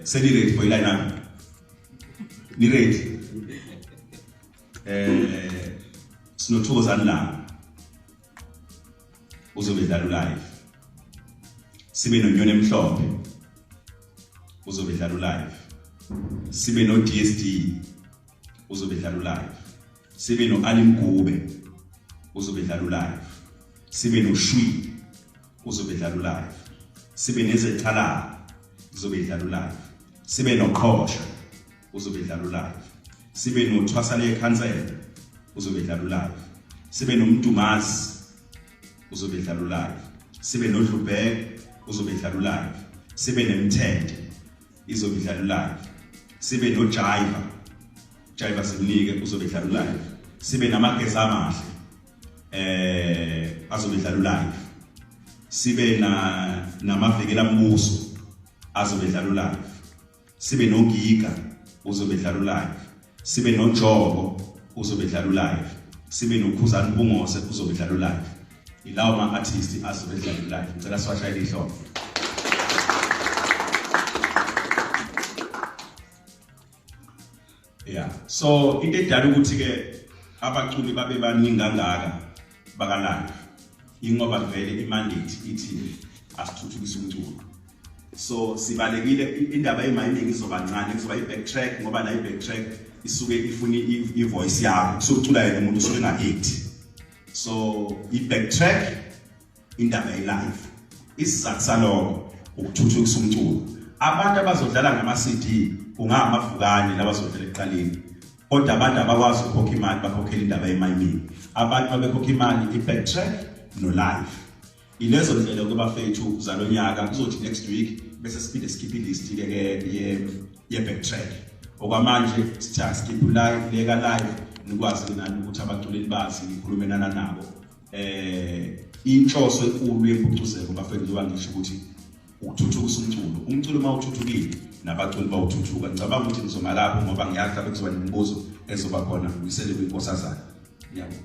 Seni ready for lana? Ni ready? Sinothokozana la. Uzobedlala live. Sibe nonyoni emhlophe. Uzobedlala live. Sibe no DSD. Uzobedlala live. Sibe no alimgube. Uzobedlala live. Sibe no shwi. Uzobedlala live. Sibe nezethala. Uzobedlala live. Sibe no khosha. Uzobedlala live. Sibe no thwasale cancel. Uzobedlala live. Sibe nomntumazi. Uzobedlala live. Sibe no dlubheke. Uzobedlala live. Sibe nemthende. Izobedlala live. Sibe no jiva. Jiva simnike uzobedlala live. Sibe namageza amahle. Azobedlala live. Sibe namavikela mbuso azobedlala live. Sibe nogiga uzobedlala live. Sibe nojobo uzobedlala live. Sibe nokhuzana ubungose uzobedlala live. Ilawo ama artists azobedlala live. Ngicela siwashayele ihlobo. Yeah. So into edala ukuthi ke abaculi babe baningi kangaka baka live. Ingoba vele imandate ithi asithuthukise umculo. So sibalekile indaba emayiningi izobancane kuzoba i-backtrack ngoba la i-backtrack isuke ifuna i-voice yakho sokucula yena umuntu usuke nga-8. So i-backtrack indaba ye-live. Isizathu salokho ukuthuthukisa umculo. Abantu abazodlala ngama-CD kungamavukane labazodlala ekuqaleni. Kodwa abantu abakwazi ukukhokha imali bakhokhela indaba yemayiningi. Abantu babekhokha imali i-backtrack no live. Ilezo ndlela kubafethu zalonyaka kuzothi next week bese siphinde skip list ke ye backtrack. Okwamanje sithatha skip live leka live nikwazi nani ukuthi abaculeli bazi ikhulumenana nabo. Inhloso enkulu yempucuzeko bafethu njengoba ngisho ukuthi ukuthuthukisa umculo. Umculo mawuthuthukile nabaculi bawuthuthuka. Ngicabanga ukuthi ngizoma lapho ngoba ngiyazi lapho kuzoba nemibuzo ezoba khona uyisele kwinkosazana. Yebo.